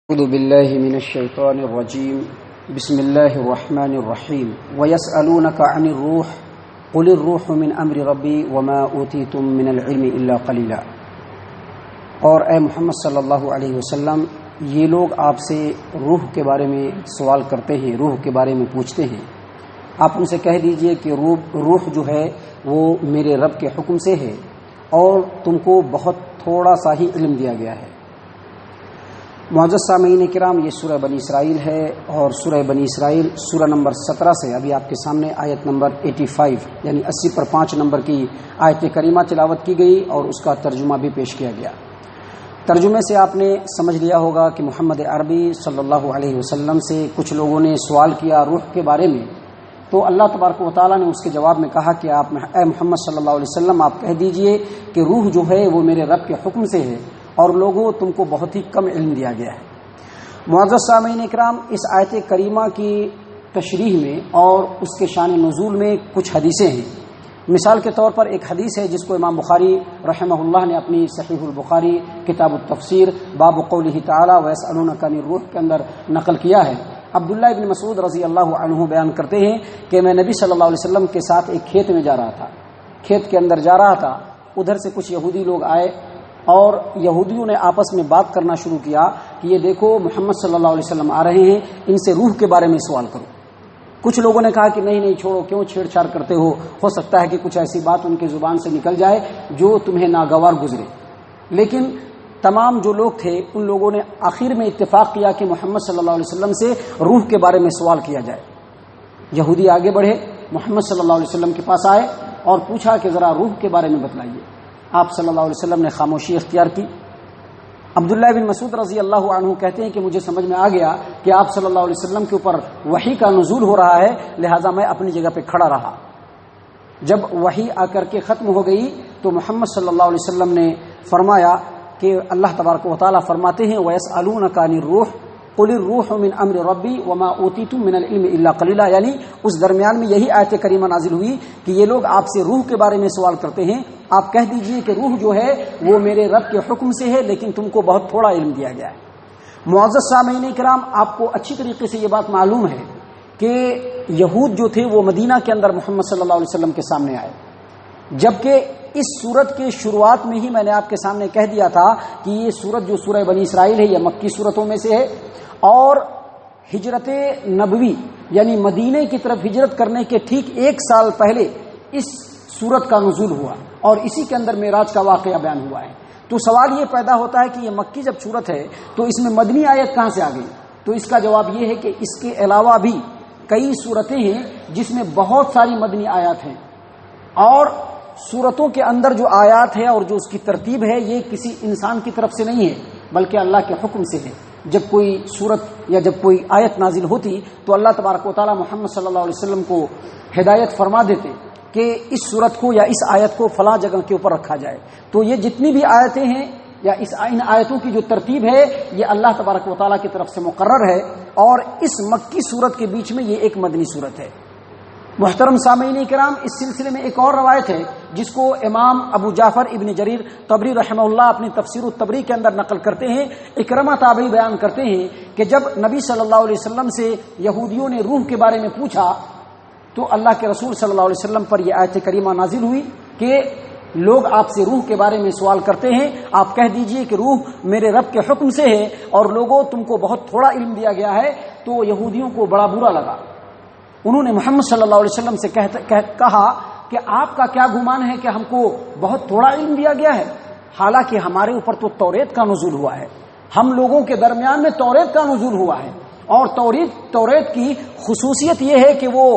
اعوذ باللہ من الشیطان الرجیم بسم اللہ الرحمن الرحیم ویسألونک عن الروح قل الروح من امر ربی وما اوتیتم من العلم الا قلیلا۔ اور اے محمد صلی اللہ علیہ وسلم، یہ لوگ آپ سے روح کے بارے میں سوال کرتے ہیں، روح کے بارے میں پوچھتے ہیں، آپ ان سے کہہ دیجئے کہ روح جو ہے وہ میرے رب کے حکم سے ہے اور تم کو بہت تھوڑا سا ہی علم دیا گیا ہے۔ معزز سامعین کرام، یہ سورہ بنی اسرائیل ہے اور سورہ بنی اسرائیل سورہ نمبر 17 سے ابھی آپ کے سامنے آیت نمبر 85 یعنی 80 پر 5 نمبر کی آیت کریمہ تلاوت کی گئی اور اس کا ترجمہ بھی پیش کیا گیا۔ ترجمے سے آپ نے سمجھ لیا ہوگا کہ محمد عربی صلی اللہ علیہ وسلم سے کچھ لوگوں نے سوال کیا روح کے بارے میں، تو اللہ تبارک و تعالیٰ نے اس کے جواب میں کہا کہ آپ اے محمد صلی اللہ علیہ وسلم آپ کہہ دیجئے کہ روح جو ہے وہ میرے رب کے حکم سے ہے اور لوگوں تم کو بہت ہی کم علم دیا گیا ہے۔ معزز سامعین اکرام، اس آیت کریمہ کی تشریح میں اور اس کے شان نزول میں کچھ حدیثیں ہیں۔ مثال کے طور پر ایک حدیث ہے جس کو امام بخاری رحمہ اللہ نے اپنی صحیح البخاری کتاب التفسیر باب قولہ تعالی ویسألونک عن الروح کے اندر نقل کیا ہے۔ عبداللہ ابن مسعود رضی اللہ عنہ بیان کرتے ہیں کہ میں نبی صلی اللہ علیہ وسلم کے ساتھ ایک کھیت میں جا رہا تھا، کھیت کے اندر جا رہا تھا، ادھر سے کچھ یہودی لوگ آئے اور یہودیوں نے آپس میں بات کرنا شروع کیا کہ یہ دیکھو محمد صلی اللہ علیہ وسلم آ رہے ہیں، ان سے روح کے بارے میں سوال کرو۔ کچھ لوگوں نے کہا کہ نہیں چھوڑو، کیوں چھیڑ چھاڑ کرتے ہو سکتا ہے کہ کچھ ایسی بات ان کی زبان سے نکل جائے جو تمہیں ناگوار گزرے۔ لیکن تمام جو لوگ تھے ان لوگوں نے آخر میں اتفاق کیا کہ محمد صلی اللہ علیہ وسلم سے روح کے بارے میں سوال کیا جائے۔ یہودی آگے بڑھے، محمد صلی اللہ علیہ وسلم کے پاس آئے اور پوچھا کہ ذرا روح کے بارے میں بتلائیے۔ آپ صلی اللہ علیہ وسلم نے خاموشی اختیار کی۔ عبداللہ بن مسعود رضی اللہ عنہ کہتے ہیں کہ مجھے سمجھ میں آ گیا کہ آپ صلی اللہ علیہ وسلم کے اوپر وحی کا نزول ہو رہا ہے، لہٰذا میں اپنی جگہ پہ کھڑا رہا۔ جب وحی آ کر کے ختم ہو گئی تو محمد صلی اللہ علیہ وسلم نے فرمایا کہ اللہ تبارک و تعالیٰ فرماتے ہیں وَيَسْأَلُونَكَ عَنِ الرُّوحِ قُلِ الرُّوحُ مِنْ أَمْرِ رَبِّي وَمَا أُوتِيتُم مِنَ الْعِلْمِ إِلَّا قَلِيلًا، یعنی اس درمیان میں یہی آیت کریمہ نازل ہوئی کہ یہ لوگ آپ سے روح کے بارے میں سوال کرتے ہیں، آپ کہہ دیجئے کہ روح جو ہے وہ میرے رب کے حکم سے ہے لیکن تم کو بہت تھوڑا علم دیا گیا ہے۔ معزز سامعین کرام، آپ کو اچھی طریقے سے یہ بات معلوم ہے کہ یہود جو تھے وہ مدینہ کے اندر محمد صلی اللہ علیہ وسلم کے سامنے آئے، جبکہ اس سورت کے شروعات میں ہی میں نے آپ کے سامنے کہہ دیا تھا کہ یہ سورت جو سورہ بنی اسرائیل ہے یہ مکی سورتوں میں سے ہے اور ہجرت نبوی یعنی مدینے کی طرف ہجرت کرنے کے ٹھیک 1 سال پہلے اس سورت کا نزول ہوا اور اسی کے اندر معراج کا واقعہ بیان ہوا ہے۔ تو سوال یہ پیدا ہوتا ہے کہ یہ مکی جب سورت ہے تو اس میں مدنی آیت کہاں سے آ گئی؟ تو اس کا جواب یہ ہے کہ اس کے علاوہ بھی کئی سورتیں ہیں جس میں بہت ساری مدنی آیات ہیں، اور سورتوں کے اندر جو آیات ہے اور جو اس کی ترتیب ہے یہ کسی انسان کی طرف سے نہیں ہے بلکہ اللہ کے حکم سے ہے۔ جب کوئی سورت یا جب کوئی آیت نازل ہوتی تو اللہ تبارک و تعالی محمد صلی اللہ علیہ وسلم کو ہدایت فرما دیتے کہ اس سورت کو یا اس آیت کو فلاں جگہ کے اوپر رکھا جائے۔ تو یہ جتنی بھی آیتیں ہیں یا ان آیتوں کی جو ترتیب ہے یہ اللہ تبارک و تعالی کی طرف سے مقرر ہے، اور اس مکی سورت کے بیچ میں یہ ایک مدنی سورت ہے۔ محترم سامعین کرام، اس سلسلے میں ایک اور روایت ہے جس کو امام ابو جعفر ابن جریر طبری رحمہ اللہ اپنی تفسیر الطبری کے اندر نقل کرتے ہیں۔ اکرمہ تابعی بیان کرتے ہیں کہ جب نبی صلی اللہ علیہ وسلم سے یہودیوں نے روح کے بارے میں پوچھا تو اللہ کے رسول صلی اللہ علیہ وسلم پر یہ آیت کریمہ نازل ہوئی کہ لوگ آپ سے روح کے بارے میں سوال کرتے ہیں، آپ کہہ دیجئے کہ روح میرے رب کے حکم سے ہے اور لوگوں تم کو بہت تھوڑا علم دیا گیا ہے۔ تو یہودیوں کو بڑا برا لگا، انہوں نے محمد صلی اللہ علیہ وسلم سے کہا کہ آپ کا کیا گمان ہے کہ ہم کو بہت تھوڑا علم دیا گیا ہے، حالانکہ ہمارے اوپر تو توریت کا نزول ہوا ہے، ہم لوگوں کے درمیان میں توریت کا نزول ہوا ہے، اور توریت کی خصوصیت یہ ہے کہ وہ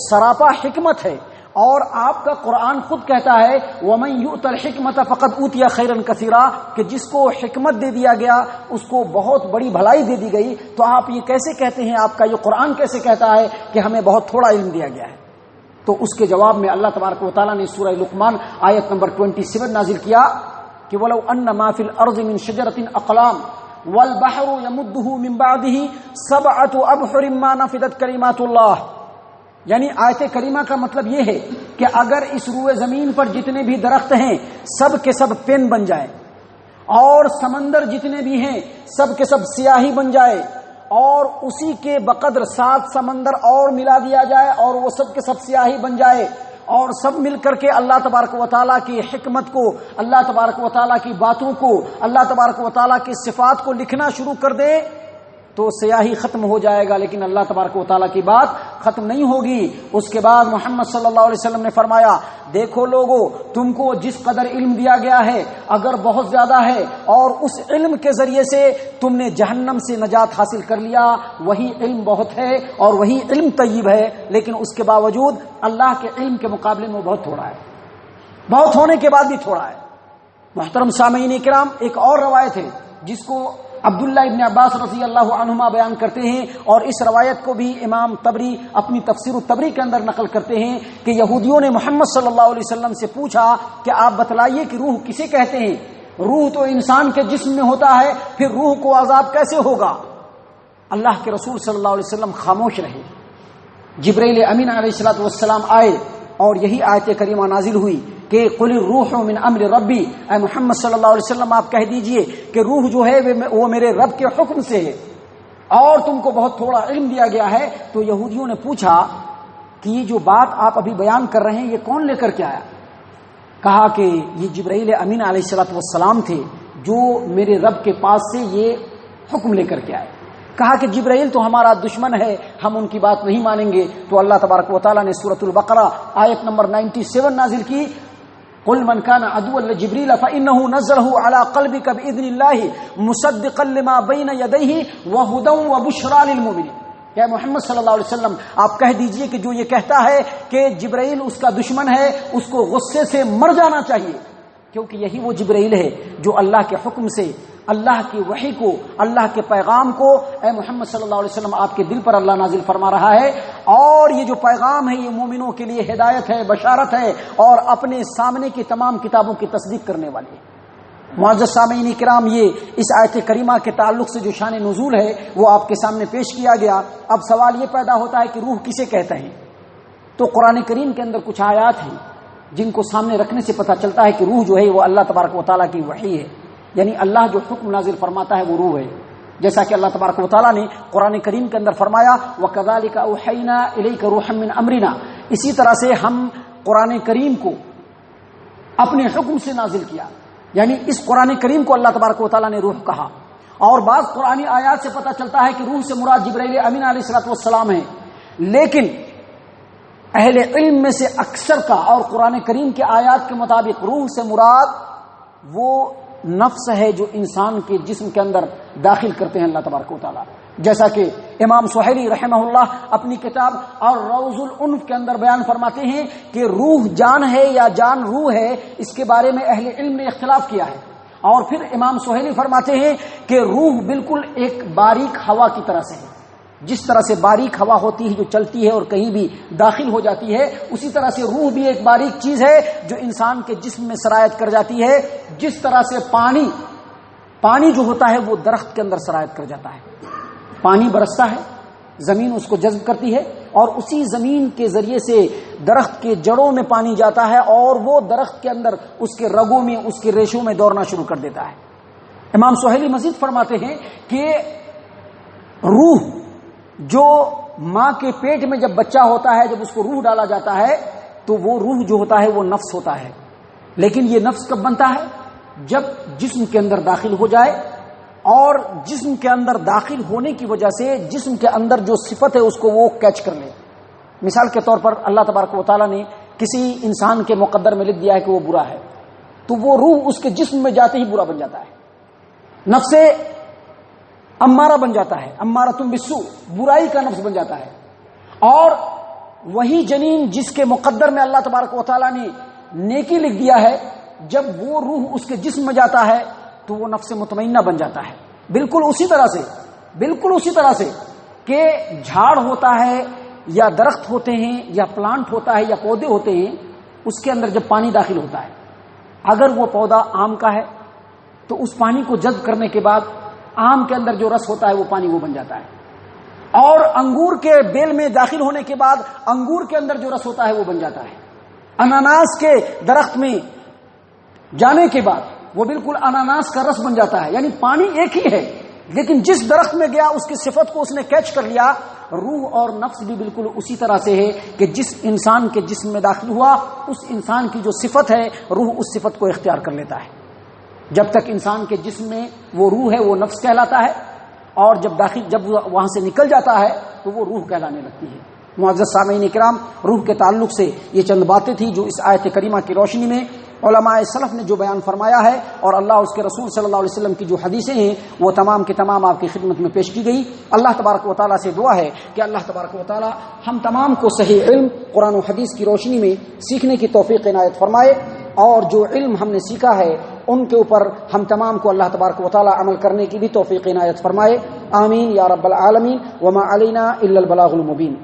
سراپا حکمت ہے، اور آپ کا قرآن خود کہتا ہے وَمَن يُؤْتَ الْحِكْمَةَ فَقَدْ أُوتِيَ خَيْرًا كَثِيرًا کہ جس کو حکمت دے دیا گیا اس کو بہت بڑی بھلائی دے دی گئی۔ تو آپ یہ کیسے کہتے ہیں، آپ کا یہ قرآن کیسے کہتا ہے کہ ہمیں بہت تھوڑا علم دیا گیا ہے؟ تو اس کے جواب میں اللہ تبارک و تعالیٰ نے سورہ لقمان آیت نمبر 27 نازل کیا کہ وَلَوْ أَنَّ مَا فِي الْأَرْضِ مِنْ شَجَرَةٍ أَقْلَامٌ وَالْبَحْرُ يَمُدُّهُ مِنْ بَعْدِهِ سَبْعَةُ أَبْحُرٍ مَا نَفِدَتْ كَلِمَاتُ اللَّهِ، یعنی آیت کریمہ کا مطلب یہ ہے کہ اگر اس روئے زمین پر جتنے بھی درخت ہیں سب کے سب پین بن جائیں اور سمندر جتنے بھی ہیں سب کے سب سیاہی بن جائے اور اسی کے بقدر 7 سمندر اور ملا دیا جائے اور وہ سب کے سب سیاہی بن جائے اور سب مل کر کے اللہ تبارک و تعالیٰ کی حکمت کو، اللہ تبارک و تعالیٰ کی باتوں کو، اللہ تبارک و تعالیٰ کی صفات کو لکھنا شروع کر دے تو سیاہی ختم ہو جائے گا، لیکن اللہ تبارک و تعالیٰ کی بات ختم نہیں ہوگی۔ اس کے بعد محمد صلی اللہ علیہ وسلم نے فرمایا، دیکھو لوگو، تم کو جس قدر علم دیا گیا ہے اگر بہت زیادہ ہے اور اس علم کے ذریعے سے تم نے جہنم سے نجات حاصل کر لیا، وہی علم بہت ہے اور وہی علم طیب ہے، لیکن اس کے باوجود اللہ کے علم کے مقابلے میں بہت تھوڑا ہے، بہت ہونے کے بعد بھی تھوڑا ہے۔ محترم سامعین کرام، ایک اور روایت ہے جس کو عبداللہ ابن عباس رضی اللہ عنہما بیان کرتے ہیں اور اس روایت کو بھی امام طبری اپنی تفسیر الطبری کے اندر نقل کرتے ہیں کہ یہودیوں نے محمد صلی اللہ علیہ وسلم سے پوچھا کہ آپ بتلائیے کہ روح کسے کہتے ہیں؟ روح تو انسان کے جسم میں ہوتا ہے، پھر روح کو عذاب کیسے ہوگا؟ اللہ کے رسول صلی اللہ علیہ وسلم خاموش رہے۔ جبرائیل امین علیہ السلام آئے اور یہی آیت کریمہ نازل ہوئی کہ قل الروح من امر ربی، اے محمد صلی اللہ علیہ وسلم آپ کہہ دیجئے کہ روح جو ہے وہ میرے رب کے حکم سے ہے اور تم کو بہت تھوڑا علم دیا گیا ہے۔ تو یہودیوں نے پوچھا کہ یہ جو بات آپ ابھی بیان کر رہے ہیں یہ کون لے کر کے آیا؟ کہا کہ یہ جبرائیل امین علیہ السلام تھے جو میرے رب کے پاس سے یہ حکم لے کر کے آئے۔ کہا کہ جبرائیل تو ہمارا دشمن ہے، ہم ان کی بات نہیں مانیں گے۔ تو اللہ تبارک و تعالیٰ نے سورۃ البقرہ آیت نمبر 97 نازل کی، قل من كان عدوا لجبريل فإنه نزله على قلبك بإذن الله مصدقا لما بين يديه وهدى وبشرى للمؤمنين۔ یا محمد صلی اللہ علیہ وسلم آپ کہہ دیجئے کہ جو یہ کہتا ہے کہ جبرائیل اس کا دشمن ہے اس کو غصے سے مر جانا چاہیے، کیونکہ یہی وہ جبرائیل ہے جو اللہ کے حکم سے اللہ کی وحی کو، اللہ کے پیغام کو اے محمد صلی اللہ علیہ وسلم آپ کے دل پر اللہ نازل فرما رہا ہے، اور یہ جو پیغام ہے یہ مومنوں کے لیے ہدایت ہے، بشارت ہے اور اپنے سامنے کی تمام کتابوں کی تصدیق کرنے والی ہے۔ معزز سامعین کرام، یہ اس آیت کریمہ کے تعلق سے جو شان نزول ہے وہ آپ کے سامنے پیش کیا گیا۔ اب سوال یہ پیدا ہوتا ہے کہ روح کسے کہتے ہیں؟ تو قرآن کریم کے اندر کچھ آیات ہیں جن کو سامنے رکھنے سے پتہ چلتا ہے کہ روح جو ہے وہ اللہ تبارک و تعالیٰ کی وحی ہے، یعنی اللہ جو حکم نازل فرماتا ہے وہ روح ہے۔ جیسا کہ اللہ تبارک و تعالیٰ نے قرآن کریم کے اندر فرمایا وَكَذَلِكَ أَوْحَيْنَا إِلَيْكَ رُوحًا مِّنْ أَمْرِنَا، اسی طرح سے ہم قرآن کریم کو اپنے حکم سے نازل کیا، یعنی اس قرآن کریم کو اللہ تبارک و تعالیٰ نے روح کہا۔ اور بعض قرآنی آیات سے پتہ چلتا ہے کہ روح سے مراد جبرائیل امین علیہ السلام ہے، لیکن اہل علم میں سے اکثر کا اور قرآن کریم کے آیات کے مطابق روح سے مراد وہ نفس ہے جو انسان کے جسم کے اندر داخل کرتے ہیں اللہ تبارک و تعالیٰ، جیسا کہ امام سہیلی رحمہ اللہ اپنی کتاب اور روض العنف کے اندر بیان فرماتے ہیں کہ روح جان ہے یا جان روح ہے، اس کے بارے میں اہل علم نے اختلاف کیا ہے۔ اور پھر امام سہیلی فرماتے ہیں کہ روح بالکل ایک باریک ہوا کی طرح سے ہے، جس طرح سے باریک ہوا ہوتی ہے جو چلتی ہے اور کہیں بھی داخل ہو جاتی ہے، اسی طرح سے روح بھی ایک باریک چیز ہے جو انسان کے جسم میں سرایت کر جاتی ہے، جس طرح سے پانی جو ہوتا ہے وہ درخت کے اندر سرایت کر جاتا ہے۔ پانی برستا ہے، زمین اس کو جذب کرتی ہے اور اسی زمین کے ذریعے سے درخت کے جڑوں میں پانی جاتا ہے اور وہ درخت کے اندر اس کے رگوں میں، اس کے ریشوں میں دوڑنا شروع کر دیتا ہے۔ امام سہیلی مزید فرماتے ہیں کہ روح جو ماں کے پیٹ میں جب بچہ ہوتا ہے، جب اس کو روح ڈالا جاتا ہے تو وہ روح جو ہوتا ہے وہ نفس ہوتا ہے، لیکن یہ نفس کب بنتا ہے؟ جب جسم کے اندر داخل ہو جائے، اور جسم کے اندر داخل ہونے کی وجہ سے جسم کے اندر جو صفت ہے اس کو وہ کیچ کر لے۔ مثال کے طور پر اللہ تبارک و تعالیٰ نے کسی انسان کے مقدر میں لکھ دیا ہے کہ وہ برا ہے، تو وہ روح اس کے جسم میں جاتے ہی برا بن جاتا ہے، نفس امارہ بن جاتا ہے، امارۃ بالسوء، برائی کا نفس بن جاتا ہے۔ اور وہی جنین جس کے مقدر میں اللہ تبارک و تعالیٰ نے نیکی لکھ دیا ہے، جب وہ روح اس کے جسم میں جاتا ہے تو وہ نفس مطمئنہ بن جاتا ہے۔ بالکل اسی طرح سے کہ جھاڑ ہوتا ہے یا درخت ہوتے ہیں یا پلانٹ ہوتا ہے یا پودے ہوتے ہیں، اس کے اندر جب پانی داخل ہوتا ہے، اگر وہ پودا آم کا ہے تو اس پانی کو جذب کرنے کے بعد آم کے اندر جو رس ہوتا ہے وہ پانی وہ بن جاتا ہے، اور انگور کے بیل میں داخل ہونے کے بعد انگور کے اندر جو رس ہوتا ہے وہ بن جاتا ہے۔ اناناس کے درخت میں جانے کے بعد وہ بالکل اناناس کا رس بن جاتا ہے، یعنی پانی ایک ہی ہے، لیکن جس درخت میں گیا اس کی صفت کو اس نے کیچ کر لیا۔ روح اور نفس بھی بالکل اسی طرح سے ہے کہ جس انسان کے جسم میں داخل ہوا اس انسان کی جو صفت ہے روح اس صفت کو اختیار کر لیتا ہے۔ جب تک انسان کے جسم میں وہ روح ہے وہ نفس کہلاتا ہے، اور جب وہاں سے نکل جاتا ہے تو وہ روح کہلانے لگتی ہے۔ معزز سامعین کرام، روح کے تعلق سے یہ چند باتیں تھیں جو اس آیت کریمہ کی روشنی میں علماء سلف نے جو بیان فرمایا ہے، اور اللہ اس کے رسول صلی اللہ علیہ وسلم کی جو حدیثیں ہیں وہ تمام کے تمام آپ کی خدمت میں پیش کی گئی۔ اللہ تبارک و تعالیٰ سے دعا ہے کہ اللہ تبارک و تعالیٰ ہم تمام کو صحیح علم قرآن و حدیث کی روشنی میں سیکھنے کی توفیق عنایت فرمائے، اور جو علم ہم نے سیکھا ہے ان کے اوپر ہم تمام کو اللہ تبارک و تعالیٰ عمل کرنے کی بھی توفیق عنایت فرمائے۔ آمین یا رب العالمین۔ وما علینا الا البلاغ المبین۔